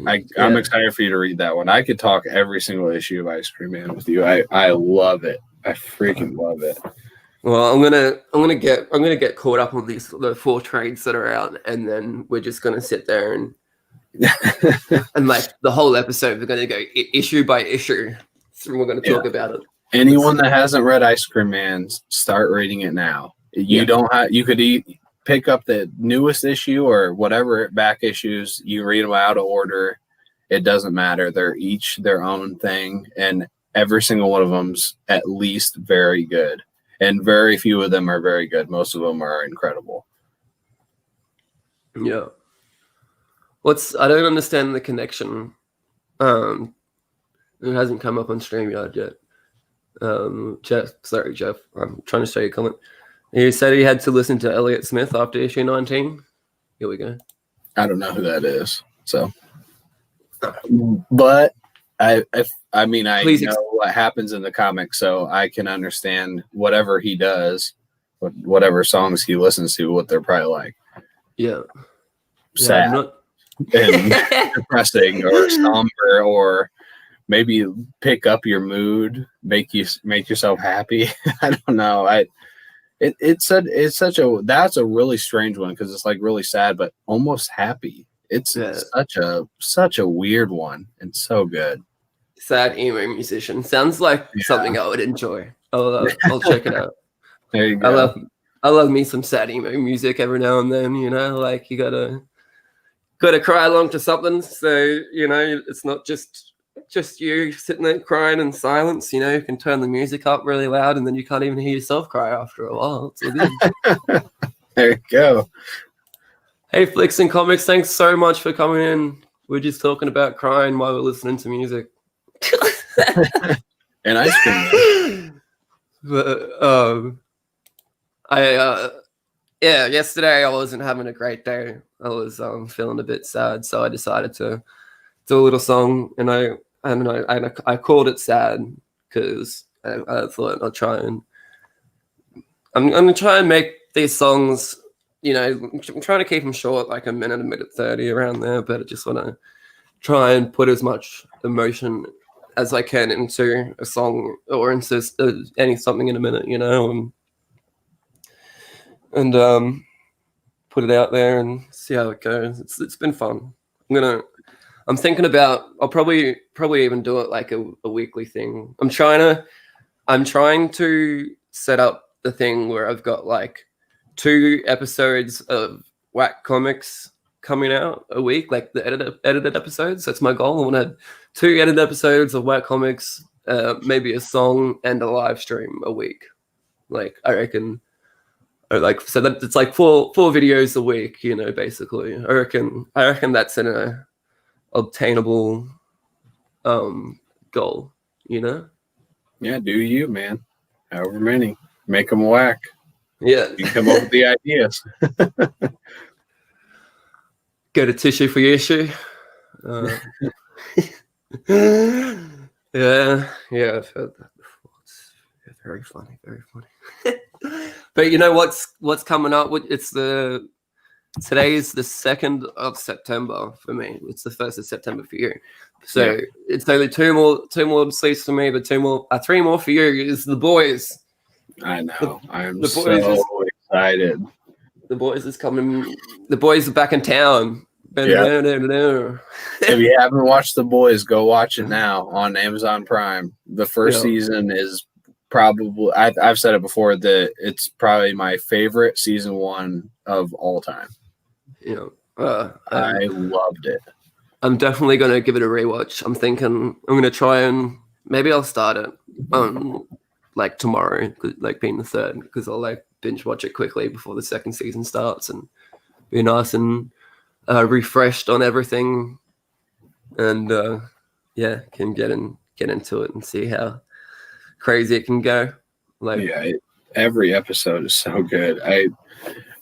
I'm excited for you to read that one. I could talk every single issue of Ice Cream Man with you. I love it. I freaking love it. Well, I'm gonna get caught up on the 4 trades that are out, and then we're just gonna sit there and like the whole episode, we're gonna go issue by issue. So we're gonna talk about it. Anyone that hasn't read Ice Cream Man, start reading it now. You don't have. You could pick up the newest issue or whatever back issues. You read them out of order. It doesn't matter. They're each their own thing, and every single one of them's at least very good. And very few of them are very good. Most of them are incredible. Yeah. I don't understand the connection. It hasn't come up on StreamYard yet. Jeff, I'm trying to show you a comment. He said he had to listen to Elliott Smith after issue 19. Here we go. I don't know who that is. So, but I know what happens in the comics, so I can understand whatever he does, whatever songs he listens to, what they're probably like. Yeah. Sad and depressing or somber, or maybe pick up your mood, make yourself happy. I don't know. That's a really strange one because it's like really sad but almost happy. It's such a weird one and so good. Sad emo musician sounds like something I would enjoy. I'll check it out. There you go. I love me some sad emo music every now and then. You know, like you gotta cry along to something. So you know, it's not just you sitting there crying in silence. You know, you can turn the music up really loud, and then you can't even hear yourself cry after a while. It's all good. There you go. Hey, Flicks and Comics, thanks so much for coming in. We're just talking about crying while we're listening to music. And ice cream. But yesterday I wasn't having a great day. I was feeling a bit sad, so I decided to do a little song, and I called it Sad because I thought I'll try and I'm gonna try and make these songs. You know, I'm trying to keep them short, like a minute 30 around there, but I just want to try and put as much emotion as I can into a song or into something in a minute, you know, and put it out there and see how it goes. It's been fun. I'm thinking about, I'll probably even do it like a weekly thing. I'm trying to set up the thing where I've got like 2 episodes of Whack Comics coming out a week, like the edited episodes. That's my goal. I want to have 2 edited episodes of Whack Comics, maybe a song and a live stream a week. Like I reckon, so that it's like 4 videos a week. You know, basically. I reckon that's an obtainable goal. You know. Yeah, do you, man? However many, make them whack. Yeah, you come up with the ideas. Get a tissue for your issue. Yeah, I've heard that before. It's very funny. But you know what's coming up? Today is the 2nd of September for me. It's the 1st of September for you. So it's only two more sleeps for me, but 3 more for you. Is The Boys. I know. I'm so excited. The Boys is coming. The Boys are back in town. Yeah. If you haven't watched The Boys, go watch it now on Amazon Prime. The first season is probably, I've said it before, that it's probably my favorite season 1 of all time. Yeah. I loved it. I'm definitely gonna give it a rewatch. I'm thinking I'm gonna try and maybe I'll start it like tomorrow, like being the third, because I'll like binge watch it quickly before the second season starts and be nice and refreshed on everything, and yeah, can get into it and see how crazy it can go. Like, yeah, every episode is so good.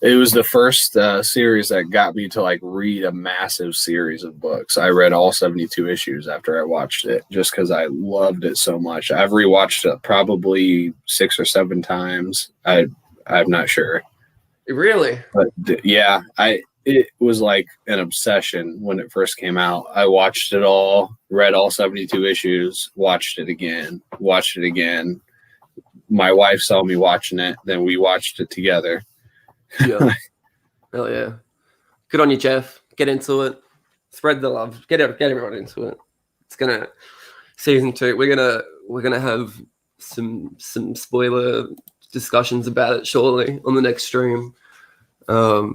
It was the first series that got me to like read a massive series of books. I read all 72 issues after I watched it, just because I loved it so much. I've rewatched it probably 6 or 7 times. I'm not sure. really? But yeah, it was like an obsession when it first came out. I watched it all, read all 72 issues, watched it again. My wife saw me watching it, then we watched it together. Yeah. Hell yeah. Good on you, Jeff. Get into it. Spread the love. Get everyone into it. It's gonna season 2. We're gonna have some spoiler discussions about it shortly on the next stream. Because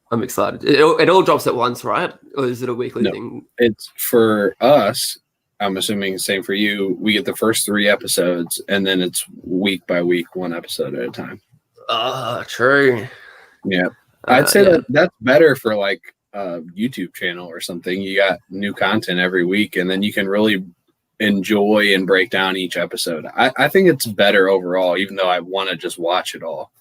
I'm excited. It all drops at once, right? Or is it a weekly thing? It's for us. I'm assuming same for you. We get the first 3 episodes, and then it's week by week, 1 episode at a time. True. Yeah. I'd say that's better for like a YouTube channel or something. You got new content every week, and then you can really enjoy and break down each episode. I think it's better overall, even though I want to just watch it all.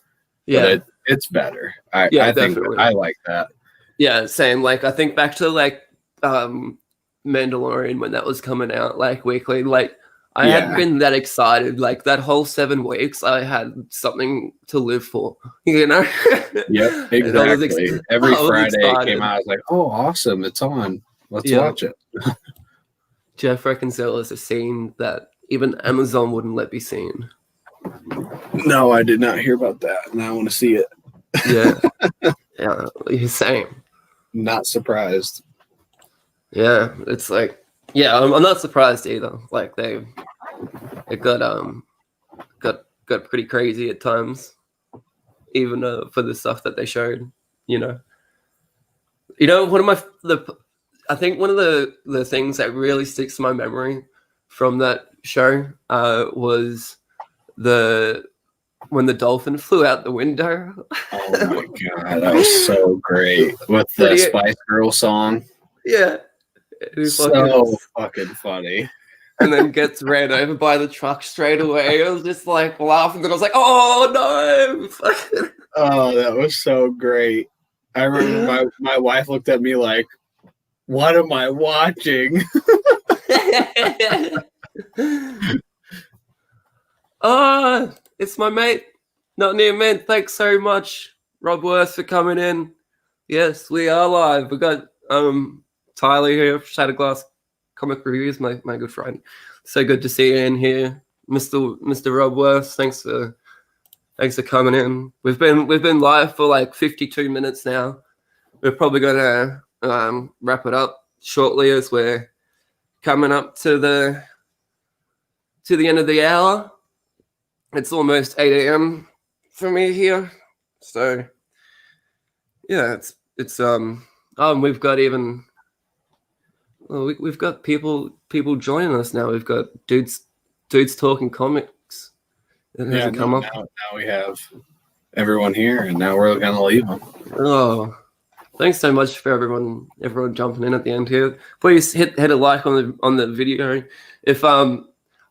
Yeah. But it's better. I think I like that. Yeah, same. Like, I think back to like Mandalorian when that was coming out, like weekly. Like, I hadn't been that excited. Like, that whole 7 weeks, I had something to live for, you know? Yep, exactly. Every Friday it came out, I was like, oh, awesome, it's on. Let's watch it. Jeff reckons there was a scene that even Amazon wouldn't let be seen. No, I did not hear about that, and I want to see it. Yeah. Yeah, you're saying. Not surprised. Yeah, it's like, yeah, I'm not surprised either. Like, it got pretty crazy at times, even for the stuff that they showed. You know, I think one of the things that really sticks to my memory from that show was when the dolphin flew out the window. Oh my god, that was so great with the Spice Girl song. Yeah, so fucking funny. And then gets ran over by the truck straight away. I was just like laughing, and I was like, "Oh no!" Oh, that was so great. I remember my wife looked at me like, "What am I watching?" It's my mate, Not Near Mint. Thanks so much, Rob Worth, for coming in. Yes, we are live. We got Tyler here, Shattered Glass Comic Reviews, my good friend. So good to see you in here, Mr. Rob Worth. Thanks for coming in. We've been live for like 52 minutes now. We're probably gonna wrap it up shortly as we're coming up to the end of the hour. It's almost 8 a.m. for me here, so yeah, it's we've got we've got people joining us now. We've got dudes talking comics. Now we have everyone here, and now we're gonna leave them. Oh, thanks so much for everyone jumping in at the end here. Please hit a like on the video. If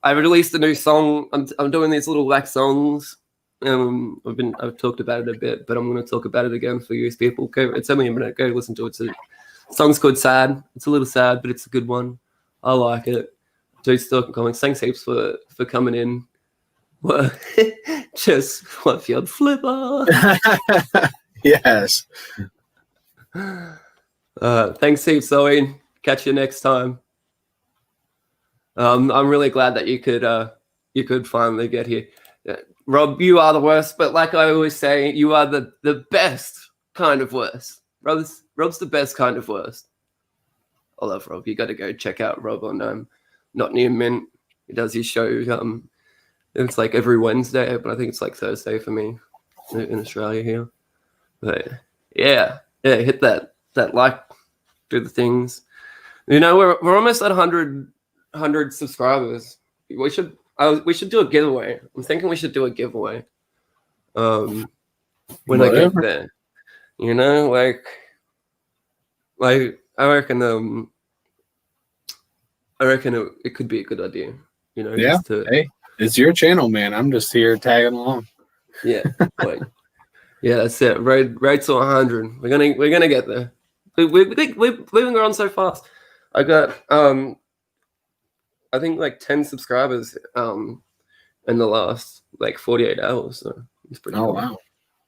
I released a new song. I'm doing these little wax songs. I've talked about it a bit, but I'm going to talk about it again for you people. It's only a minute. Go listen to it. The song's called "Sad." It's a little sad, but it's a good one. I like it. Dude's talking comics. Thanks heaps for coming in. Well, just fluff your flipper. Yes. Thanks heaps, Zoe. Catch you next time. I'm really glad that you could finally get here. Rob, you are the worst, but like I always say, you are the best kind of worst. Rob's the best kind of worst. I love Rob. You got to go check out Rob on Not Near Mint. He does his show. It's like every Wednesday, but I think it's like Thursday for me in Australia here. But yeah, hit that like do the things. You know, we're almost at 100 subscribers. We should do a giveaway. I'm thinking we should do a giveaway. When I get there, you know, like I reckon it could be a good idea. You know, Yeah. Hey, it's your channel, man. I'm just here tagging along. Yeah, like, yeah, that's it. Right to 100. We're gonna get there. We've been growing so fast. I got I think like 10 subscribers in the last like 48 hours. So it's pretty cool. Wow.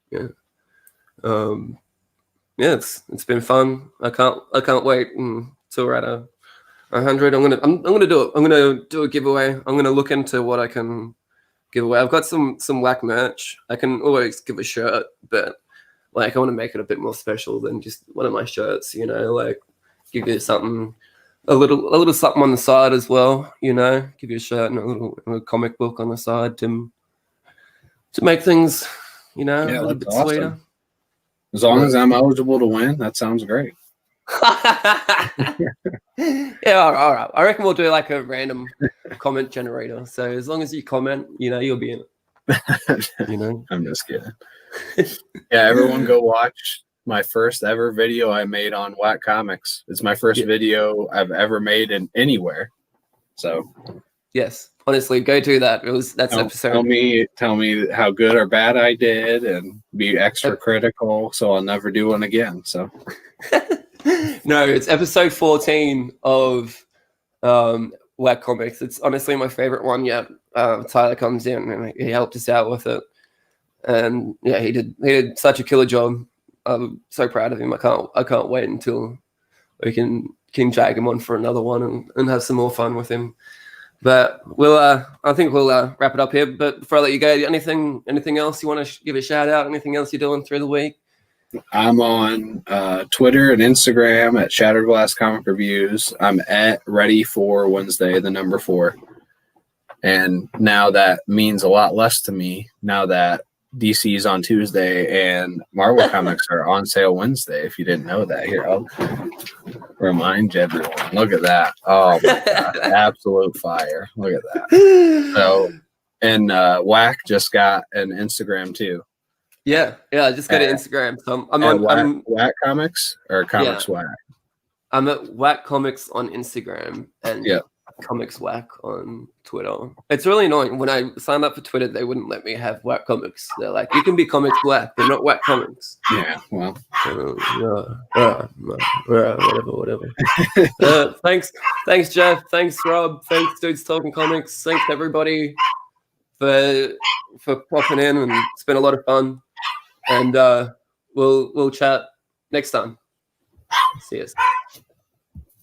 Yeah. Yeah, it's been fun. I can't wait until we're at 100. I'm gonna do it. I'm gonna do a giveaway. I'm gonna look into what I can give away. I've got some whack merch. I can always give a shirt, but like I want to make it a bit more special than just one of my shirts, you know, like give you something, a little something on the side as well, you know, give you a shirt and a comic book on the side to make things, you know, a little bit sweeter. As long as I'm eligible to win, that sounds great. Yeah, all right. I reckon we'll do like a random comment generator. So as long as you comment, you know, you'll be in it. You know, I'm just kidding. Yeah, everyone go watch my first ever video I made on Whack Comics. It's my first video I've ever made in anywhere. So yes, honestly, go do that. That's episode. Tell me how good or bad I did, and be extra critical, so I'll never do one again. So. No, it's episode 14 of Whack Comics. It's honestly my favorite one yet. Tyler comes in and he helped us out with it, and yeah, he did such a killer job. I'm so proud of him. I can't wait until we can drag him on for another one and have some more fun with him. But I think we'll wrap it up here. But before I let you go, anything else you want to give a shout out? Anything else you're doing through the week? I'm on Twitter and Instagram at Shattered Glass Comic Reviews. I'm at Ready for Wednesday, the number 4. And now that means a lot less to me now that DC's on Tuesday and Marvel comics are on sale Wednesday. If you didn't know that, here, I'll remind everyone. Look at that. Oh, my God. Absolute fire. Look at that. So, and Whack just got an Instagram too. Yeah, I just got an Instagram. So I'm on Whack Comics or Comics Whack. I'm at Whack Comics on Instagram and Comics Whack on Twitter. It's really annoying. When I signed up for Twitter, they wouldn't let me have Whack Comics. They're like, you can be Comics Whack, but not Whack Comics. Yeah, well, whatever. Thanks, Jeff. Thanks, Rob. Thanks, Dudes Talking Comics. Thanks everybody for popping in, and it's been a lot of fun. And we'll chat next time. See you.